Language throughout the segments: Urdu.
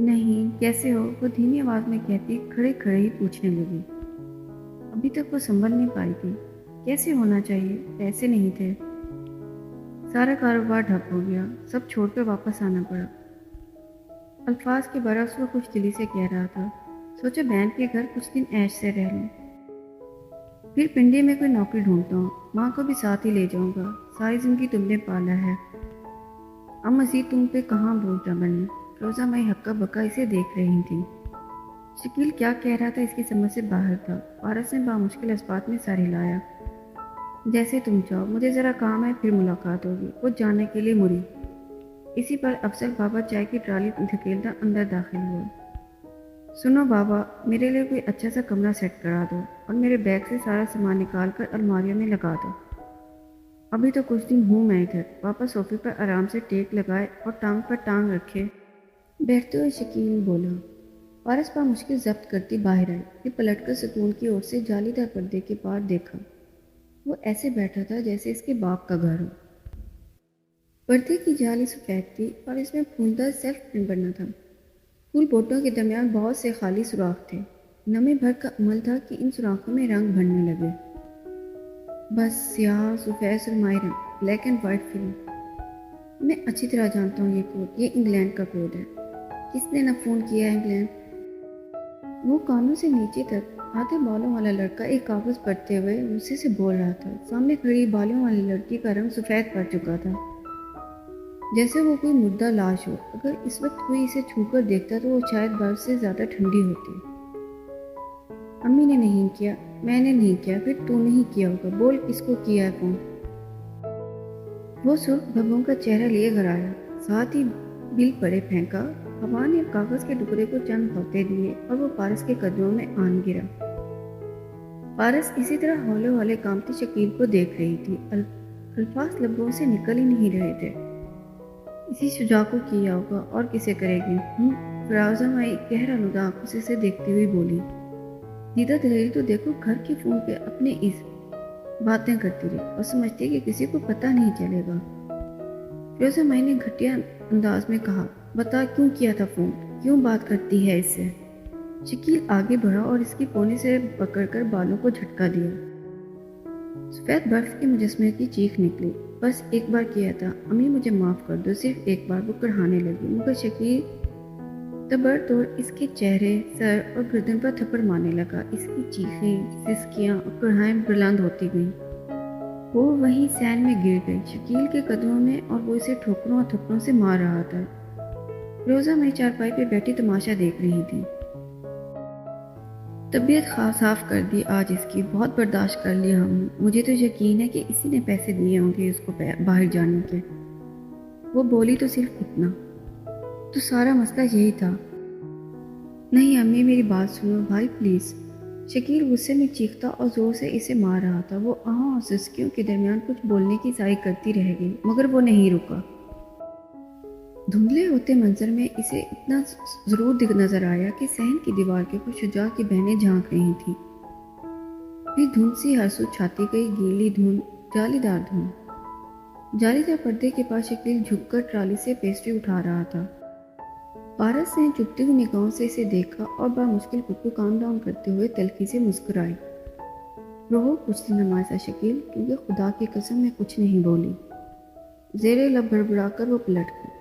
نہیں کیسے ہو، وہ دھیمی آواز میں کہتی کھڑے کھڑے ہی پوچھنے لگی۔ ابھی تک وہ سنبھل نہیں پائی تھی۔ کیسے ہونا چاہیے، پیسے نہیں تھے، سارا کاروبار ٹھپ ہو گیا، سب چھوڑ کر واپس آنا پڑا۔ الفاظ کے برعکس وہ خوش دلی سے کہہ رہا تھا، سوچا بہن کے گھر کچھ دن عیش سے رہ لوں، پھر پنڈی میں کوئی نوکری ڈھونڈتا ہوں، ماں کو بھی ساتھ ہی لے جاؤں گا، ساری زندگی تم نے پالا ہے، اب مزید تم پہ کہاں بوجھ نہ بنے۔ روزہ میں ہکا بکا اسے دیکھ رہی تھی۔ شکیل کیا کہہ رہا تھا اس کی سمجھ سے باہر تھا۔ پارس نے بامشکل اسبات میں سر ہلایا۔ جیسے تم چاہو، مجھے ذرا کام ہے، پھر ملاقات ہوگی۔ وہ جانے کے لیے مڑی۔ اسی پر افضل بابا چائے کی ٹرالی دھکیلتا اندر داخل ہوا۔ سنو بابا، میرے لیے کوئی اچھا سا کمرہ سیٹ کرا دو اور میرے بیگ سے سارا سامان نکال کر الماریوں میں لگا دو۔ ابھی تو کچھ دن ہوں میں ادھر۔ پاپا صوفے پر آرام سے ٹیک لگائے اور ٹانگ پر ٹانگ رکھے بیٹھتے ہوئے شکیل بولا۔ پارس پا مشکل ضبط کرتی باہر آئی، پھر پلٹ کر ستون کی اور سے جالی دار پردے کے پار دیکھا۔ وہ ایسے بیٹھا تھا جیسے اس کے باپ کا گھر ہو۔ پردے کی جالی سفید تھی اور اس میں پھولدار سیلف پرنٹ بنا تھا۔ پھول بوٹوں کے درمیان بہت سے خالی سوراخ تھے۔ نمے بھر کا عمل تھا کہ ان سوراخوں میں رنگ بھرنے لگے۔ بس سیاہ سفید سرمائی رنگ، بلیک اینڈ وائٹ فلم۔ میں اچھی طرح جانتا ہوں یہ کوڈ، یہ انگلینڈ کا کوڈ ہے۔ کس نے نہ فون کیا ہے انگلینڈ؟ وہ کانوں سے نیچے تک آدھے بالوں والا لڑکا ایک کاغذ پڑھتے ہوئے غصے سے بول رہا تھا۔ سامنے کھڑی بالوں والی لڑکی کا رنگ سفید پڑ چکا تھا، جیسے وہ کوئی مردہ لاش ہو۔ اگر اس وقت کوئی اسے چھو کر دیکھتا تو وہ شاید برف سے زیادہ ٹھنڈی ہوتی۔ امی نے نہیں کیا، میں نے نہیں کیا، پھر تو نہیں کیا ہوگا، بول کس کو کیا ہے فون؟ وہ سرخ بھبوں کا چہرہ لیے گھر آیا، ساتھ ہی بل پڑے پھینکا۔ ہوا نے کاغذ کے ٹکڑے کو چند دھوتے دیے اور وہ پارس کے قدموں میں آن گرا۔ پارس اسی طرح ہولے ہولے کامتی شکیل کو دیکھ رہی تھی۔ الفاظ لبوں سے نکل ہی نہیں رہے تھے۔ اسی شجاع کو کیا ہوگا، اور کسے کرے گی؟ فراوزہ مائی گہرا آلودہ آنکھوں سے اسے دیکھتی ہوئی بولی۔ دیدہ دلیری تو دیکھو، گھر کے فون پہ اپنے اس باتیں کرتی رہی اور سمجھتی کہ کسی کو پتہ نہیں چلے گا۔ فیروزہ مائی نے گھٹیا انداز میں کہا، بتا کیوں کیا تھا فون، کیوں بات کرتی ہے اس سے؟ شکیل آگے بڑھا اور اس کی پونی سے پکڑ کر بالوں کو جھٹکا دیا۔ سفید برف کے مجسمے کی چیخ نکلی، بس ایک بار کیا تھا، امی مجھے معاف کر دو، صرف ایک بار۔ وہ کڑھانے لگی، مگر شکیل تبر توڑ اس کے چہرے، سر اور گردن پر تھپڑ مارنے لگا۔ اس کی چیخیں، سسکیاں اور کڑھائیں بلند ہوتی گئیں۔ وہ وہیں سین میں گر گئی، شکیل کے قدموں میں، اور وہ اسے ٹھوکروں اور تھپڑوں سے مار رہا تھا۔ روزہ میں چارپائی پہ بیٹھی تماشا دیکھ رہی تھی۔ طبیعت صاف کر دی آج اس کی، بہت برداشت کر لیا ہم نے۔ مجھے تو یقین ہے کہ اسی نے پیسے دیے ہوں گے اس کو باہر جانے کے۔ وہ بولی تو صرف اتنا، تو سارا مسئلہ یہی تھا۔ نہیں امی، میری بات سنو بھائی پلیز۔ شکیل غصے میں چیختا اور زور سے اسے مار رہا تھا۔ وہ آہوں اور سسکیوں کے درمیان کچھ بولنے کی سعی کرتی رہ گئی، مگر وہ نہیں رکا۔ دھندلے ہوتے منظر میں اسے اتنا ضرور نظر آیا کہ صحن کی دیوار کے کچھ شجاع کی بہنیں جھانک رہی تھیں۔ پھر دھند سی ہر سو چھاتی گئی، گیلی دھند، جالی دار دھند۔ جالی دار پردے کے پاس شکیل جھک کر ٹرالی سے پیسٹری اٹھا رہا تھا۔ پارس نے چپتی ہوئی نگاہوں سے اسے دیکھا اور بامشکل خود کو کام ڈاؤن کرتے ہوئے تلخی سے مسکرائی۔ رہو کچھ دن نمائشہ شکیل، کیونکہ خدا کی قسم میں کچھ نہیں بولی۔ زیر لب بڑبڑا کر وہ پلٹ گئی۔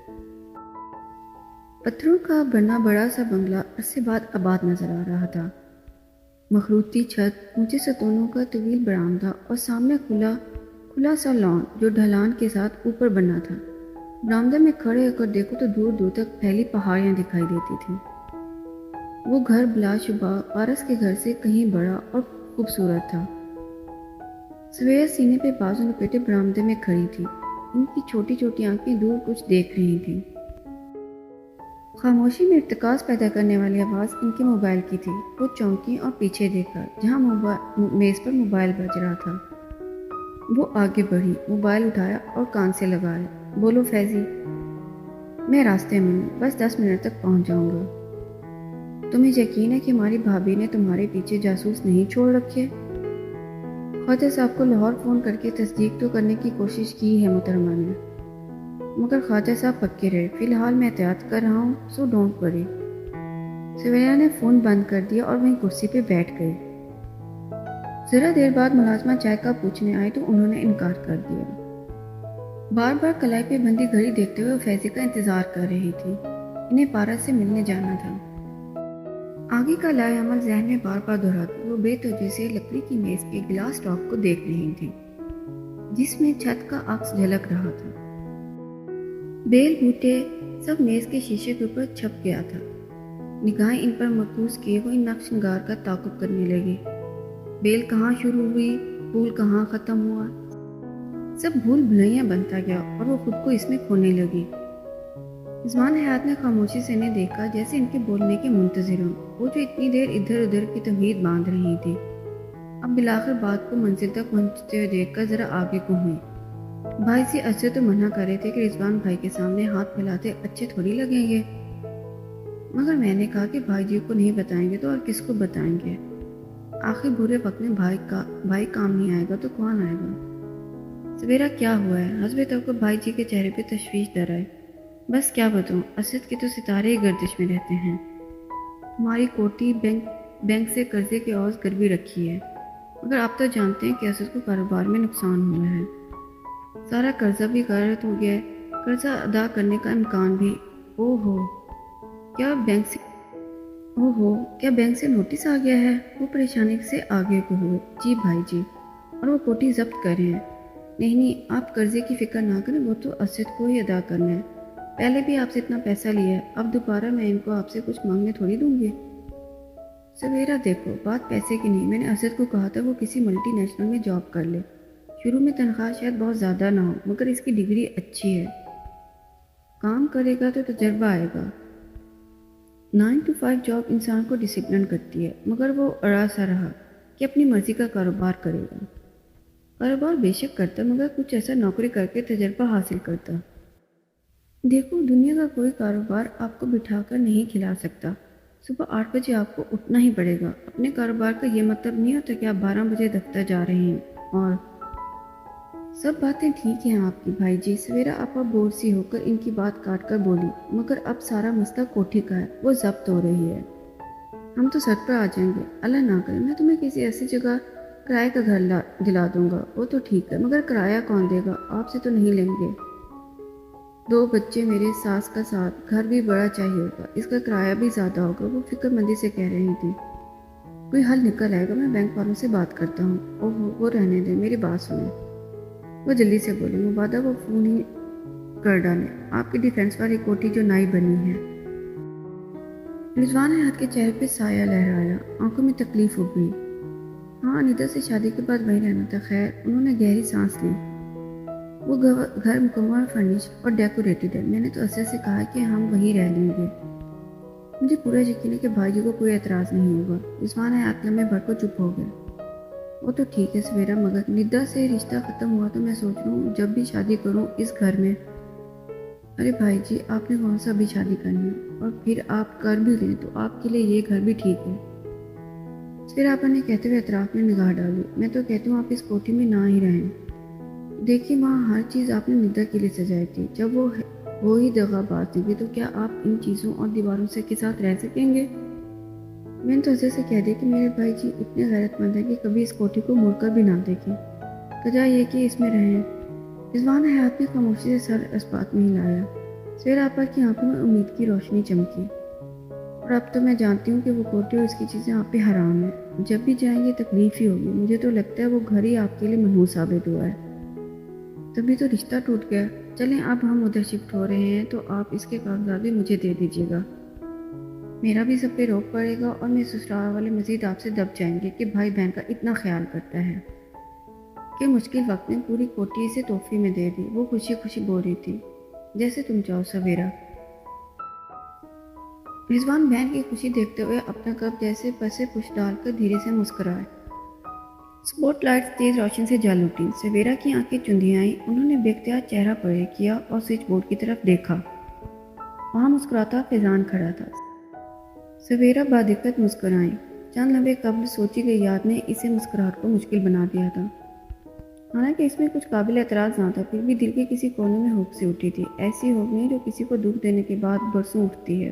پتھروں کا بنا بڑا سا بنگلہ عرصے بعد آباد نظر آ رہا تھا۔ مخروطی چھت، اونچے ستونوں کا طویل برآمدہ اور سامنے کھلا سا لان جو ڈھلان کے ساتھ اوپر بنا تھا۔ برآمدے میں کھڑے ہو کر دیکھو تو دور دور تک پھیلی پہاڑیاں دکھائی دیتی تھیں۔ وہ گھر بلا شبہ پارس کے گھر سے کہیں بڑا اور خوبصورت تھا۔ سویرا سینے پہ بازو لپیٹے برآمدے میں کھڑی تھی۔ ان کی چھوٹی چھوٹی آنکھیں دور کچھ دیکھ رہی تھیں۔ خاموشی میں ارتکاز پیدا کرنے والی آواز ان کے موبائل کی تھی۔ وہ چونکی اور پیچھے دیکھا جہاں میز پر موبائل بج رہا تھا۔ وہ آگے بڑھی، موبائل اٹھایا اور کان سے لگایا۔ بولو فیضی، میں راستے میں ہوں، بس 10 منٹ تک پہنچ جاؤں گا۔ تمہیں یقین ہے کہ ہماری بھابھی نے تمہارے پیچھے جاسوس نہیں چھوڑ رکھے؟ خواجہ صاحب کو لاہور فون کر کے تصدیق تو کرنے کی کوشش کی ہے محترمہ نے، مگر خواجہ صاحب پکے رہے۔ فی الحال میں احتیاط کر رہا ہوں، سو ڈونٹ وری۔ سویرا نے فون بند کر دیا اور وہیں کرسی پہ بیٹھ گئی۔ ذرا دیر بعد ملازمہ چائے کا پوچھنے آئی تو انہوں نے انکار کر دیا۔ بار بار کلائی پہ بندی گھڑی دیکھتے ہوئے وہ فیضی کا انتظار کر رہی تھی۔ انہیں پارس سے ملنے جانا تھا۔ آگے کا لائے عمل ذہن میں بار بار دہراتی وہ بے توجہ سے لکڑی کی میز کے گلاس ٹاپ کو دیکھ رہی تھی، جس میں چھت کا عکس جھلک رہا تھا۔ بیل بوٹے سب میز کے شیشے کے اوپر چھپ گیا تھا۔ نگاہیں ان پر مرکوز کیے وہ ان نقش نگار کا تعاقب کرنے لگی۔ بیل کہاں شروع ہوئی، پھول کہاں ختم ہوا، سب بھول بھلیاں بنتا گیا اور وہ خود کو اس میں کھونے لگی۔ رضوان حیات نے خاموشی سے انہیں دیکھا، جیسے ان کے بولنے کے منتظر ہوں، وہ جو اتنی دیر ادھر ادھر کی تمہید باندھ رہی تھی، اب بالآخر بات کو منزل تک پہنچتے ہوئے دیکھ کر ذرا آگے کو ہوئی۔ بھائی سے اسے تو منع کر رہے تھے کہ رضوان بھائی کے سامنے ہاتھ پھیلاتے اچھے تھوڑی لگیں گے، مگر میں نے کہا کہ بھائی جی کو نہیں بتائیں گے تو اور کس کو بتائیں گے؟ آخر برے وقت میں بھائی کام نہیں آئے گا تو کون آئے گا؟ سویرا کیا ہوا ہے؟ حسب توقع بھائی جی کے چہرے پہ تشویش در آئی۔ بس کیا بتاؤں، اسد کے تو ستارے ہی گردش میں رہتے ہیں۔ تمہاری کوٹی بینک سے قرضے کے عوض گروی رکھی ہے، مگر آپ تو جانتے ہیں کہ اسد کو کاروبار میں نقصان ہوا ہے۔ سارا قرضہ بھی غارت ہو گیا ہے، قرضہ ادا کرنے کا امکان بھی۔ او ہو کیا بینک سے نوٹس آ گیا ہے؟ وہ پریشانی سے آگے کو ہوئے۔ جی بھائی جی، اور وہ کوٹی ضبط کر رہے ہیں۔ نہیں آپ قرضے کی فکر نہ کریں، وہ تو اسد کو ہی ادا کرنا ہے۔ پہلے بھی آپ سے اتنا پیسہ لیا ہے، اب دوبارہ میں ان کو آپ سے کچھ مانگنے تھوڑی دوں گی۔ سویرا دیکھو، بات پیسے کی نہیں، میں نے اسد کو کہا تھا وہ کسی ملٹی نیشنل میں جاب کر لے۔ شروع میں تنخواہ شاید بہت زیادہ نہ ہو، مگر اس کی ڈگری اچھی ہے، کام کرے گا تو تجربہ آئے گا۔ 9 to 5 جاب انسان کو ڈسپلن کرتی ہے، مگر وہ اڑا سا رہا کہ اپنی مرضی کا کاروبار کرے گا۔ کاروبار بے شک کرتا، مگر کچھ ایسا نوکری کر کے تجربہ حاصل کرتا۔ دیکھو، دنیا کا کوئی کاروبار آپ کو بٹھا کر نہیں کھلا سکتا۔ صبح 8 بجے آپ کو اٹھنا ہی پڑے گا۔ اپنے کاروبار کا یہ مطلب نہیں ہوتا کہ آپ 12 بجے دفتر جا رہے ہیں۔ اور سب باتیں ٹھیک ہیں آپ کی بھائی جی، سویرا آپا بور سی ہو کر ان کی بات کاٹ کر بولی، مگر اب سارا مسئلہ کوٹھی کا ہے، وہ ضبط ہو رہی ہے۔ ہم تو سر پر آ جائیں گے، اللہ نہ کرے میں تمہیں کسی ایسی جگہ کرائے کا گھر دلا دوں گا، وہ تو ٹھیک ہے، مگر کرایہ کون دے گا؟ آپ سے تو نہیں لیں گے۔ 2 بچے میرے، ساس کا ساتھ، گھر بھی بڑا چاہیے ہوگا، اس کا کرایہ بھی زیادہ ہوگا، وہ فکر مندی سے کہہ رہی تھی۔ کوئی حل نکل آئے گا، میں بینک والوں سے بات کرتا ہوں۔ اوہ وہ رہنے دیں، میری بات سنیں۔ وہ جلدی سے بولی، مبادہ وہ فون ہی کر ڈالیں، آپ کی ڈیفینس والی کوٹھی جو نئی بنی ہے۔ رضوان حیات کے چہرے پہ سایہ لہرایا، آنکھوں میں تکلیف ابھری۔ ہاں انیتا سے شادی کے بعد وہیں رہنا تھا۔ خیر، انہوں نے گہری سانس لی۔ وہ گھر مکمل فرنش اور ڈیکوریٹڈ ہے، میں نے تو اسد سے کہا کہ ہم وہیں رہ لیں گے۔ مجھے پورا یقین ہے کہ بھائی جی کو کوئی اعتراض نہیں ہوگا۔ رضوان حیات لمحے بھر کو چپ ہو گیا۔ وہ تو ٹھیک ہے سویرا، مگر ندا سے رشتہ ختم ہوا تو میں سوچ رہا ہوں جب بھی شادی کروں اس گھر میں۔ ارے بھائی جی، آپ نے کون سا بھی شادی کرنی ہے، اور پھر آپ کر بھی لیں تو آپ کے لیے یہ گھر بھی ٹھیک ہے۔ پھر آپ نے کہتے ہوئے اطراف میں نگاہ ڈالی، میں تو کہتی ہوں آپ اس کوٹھی میں نہ ہی رہیں۔ دیکھیے وہاں ہر چیز آپ نے ندا کے لیے سجائی تھی، جب وہ ہی دغا باز نکلی تو کیا آپ ان چیزوں اور دیواروں سے کے ساتھ رہ سکیں گے؟ میں نے تو اسے سے کہہ دیا کہ میرے بھائی جی اتنے غیرت مند ہیں کہ کبھی اس کوٹھی کو مڑ کر بھی نہ دیکھیں، کجا یہ کہ اس میں رہیں۔ رضوان حیات نے خاموشی سے سر اس بات میں ہلایا۔ سویرا آپا کی آنکھوں میں امید کی روشنی چمکی۔ اور اب تو میں جانتی ہوں کہ وہ کوٹھی اور اس کی چیزیں آپ پہ حرام ہیں، جب بھی جائیں گے تکلیف ہی ہوگی۔ مجھے تو لگتا ہے وہ گھر ہی آپ کے لیے منحوس ثابت ہوا ہے، تبھی تو رشتہ ٹوٹ گیا۔ چلیں اب ہم ادھر شفٹ ہو رہے ہیں تو آپ اس کے کاغذات بھی مجھے دے دیجیے گا، میرا بھی سب پہ روک پڑے گا، اور میرے سسرال والے مزید آپ سے دب جائیں گے کہ بھائی بہن کا اتنا خیال کرتا ہے کہ مشکل وقت میں پوری کوٹھی اسے تحفے میں دے دی۔ وہ خوشی خوشی بول رہی تھی، جیسے تم چاہو سویرا۔ رضوان بہن کی خوشی دیکھتے ہوئے اپنا کپ جیسے پسے پش ڈال کر دھیرے سے مسکرائے۔ سپوٹ لائٹس تیز روشنی سے جل اٹھی۔ سویرا کی آنکھیں چندی آئیں، انہوں نے بے اختیار چہرہ پرے کیا اور سوئچ بورڈ کی طرف دیکھا۔ وہاں مسکراتا فیضان کھڑا تھا۔ سویرا بادقت مسکرائیں۔ چند لمحے قبل سوچی گئی یاد نے اسے مسکراہٹ کو مشکل بنا دیا تھا۔ حالانکہ اس میں کچھ قابل اعتراض نہ تھا، پھر بھی دل کے کسی کونے میں ہوپ سی اٹھی تھی، ایسی ہوپ نہیں جو کسی کو دکھ دینے کے بعد برسوں اٹھتی ہے۔